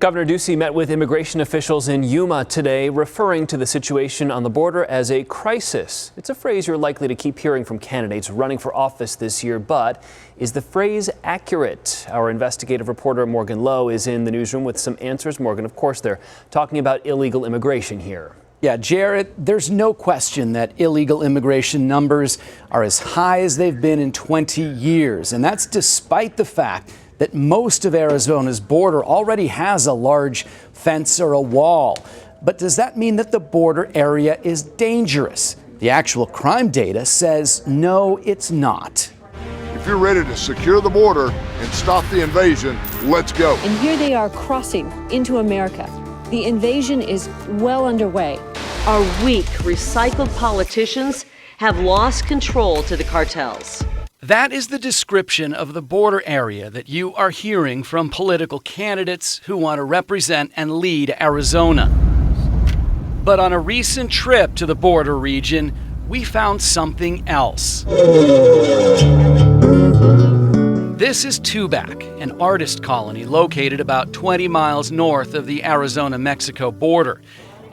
Governor Ducey met with immigration officials in Yuma today, referring to the situation on the border as a crisis. It's a phrase you're likely to keep hearing from candidates running for office this year, but is the phrase accurate? Our investigative reporter Morgan Lowe is in the newsroom with some answers. Morgan, of course, they're talking about illegal immigration here. Yeah, Jared, there's no question that illegal immigration numbers are as high as they've been in 20 years, and that's despite the fact that most of Arizona's border already has a large fence or a wall. But does that mean that the border area is dangerous? The actual crime data says no, it's not. If you're ready to secure the border and stop the invasion, let's go. And here they are crossing into America. The invasion is well underway. Our weak, recycled politicians have lost control to the cartels. That is the description of the border area that you are hearing from political candidates who want to represent and lead Arizona. But on a recent trip to the border region, we found something else. This is Tubac, an artist colony located about 20 miles north of the Arizona-Mexico border.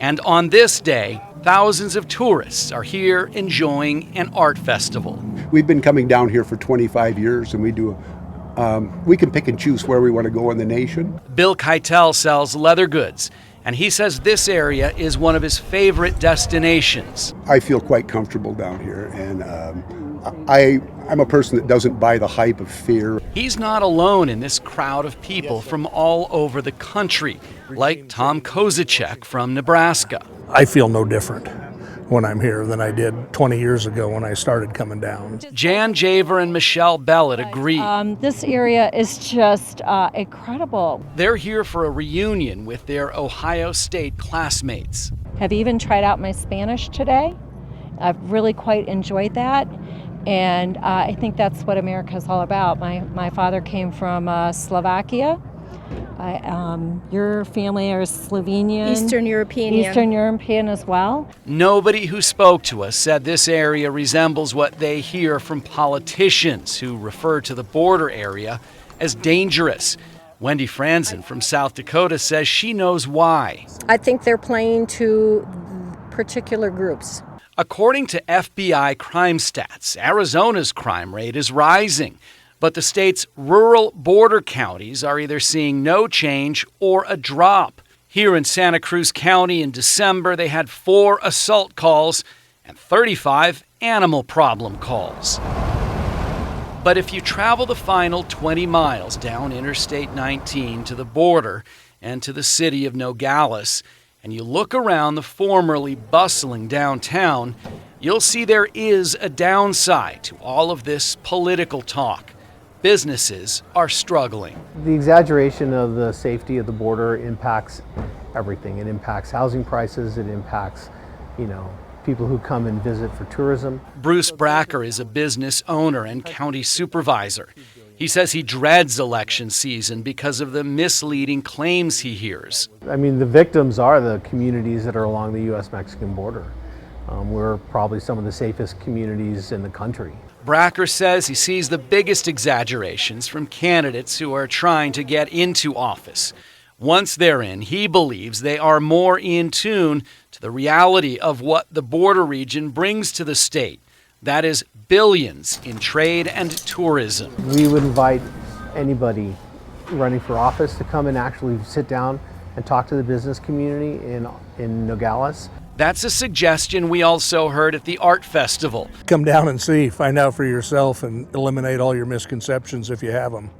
And on this day, thousands of tourists are here enjoying an art festival. We've been coming down here for 25 years, and we can pick and choose where we want to go in the nation. Bill Keitel sells leather goods, and he says this area is one of his favorite destinations. I feel quite comfortable down here, and I'm a person that doesn't buy the hype of fear. He's not alone in this crowd of people from all over the country, like Tom Kozacek from Nebraska. I feel no different when I'm here than I did 20 years ago when I started coming down. Jan Javer and Michelle Bellett agree. This area is just incredible. They're here for a reunion with their Ohio State classmates. Have even tried out my Spanish today. I've really quite enjoyed that. And I think that's what America is all about. My father came from Slovakia. Your family is Slovenian. Eastern European. Eastern European as well. Nobody who spoke to us said this area resembles what they hear from politicians who refer to the border area as dangerous. Wendy Franzen from South Dakota says she knows why. I think they're playing to particular groups. According to FBI crime stats, Arizona's crime rate is rising, but the state's rural border counties are either seeing no change or a drop. Here in Santa Cruz County in December, they had 4 assault calls and 35 animal problem calls. But if you travel the final 20 miles down Interstate 19 to the border and to the city of Nogales, and you look around the formerly bustling downtown, you'll see there is a downside to all of this political talk. Businesses are struggling. The exaggeration of the safety of the border impacts everything. It impacts housing prices, it impacts, people who come and visit for tourism. Bruce Bracker is a business owner and county supervisor. He says he dreads election season because of the misleading claims he hears. The victims are the communities that are along the U.S.-Mexican border. We're probably some of the safest communities in the country. Bracker says he sees the biggest exaggerations from candidates who are trying to get into office. Once they're in, he believes they are more in tune to the reality of what the border region brings to the state. That is billions in trade and tourism. We would invite anybody running for office to come and actually sit down and talk to the business community in Nogales. That's a suggestion we also heard at the art festival. Come down and see, find out for yourself, and eliminate all your misconceptions if you have them.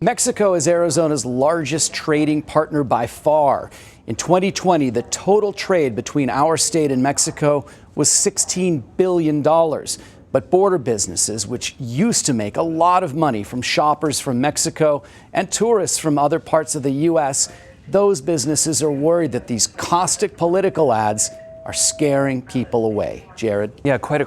Mexico is Arizona's largest trading partner by far. In 2020, the total trade between our state and Mexico was $16 billion. But border businesses, which used to make a lot of money from shoppers from Mexico and tourists from other parts of the U.S., those businesses are worried that these caustic political ads are scaring people away. Jared? Yeah, quite a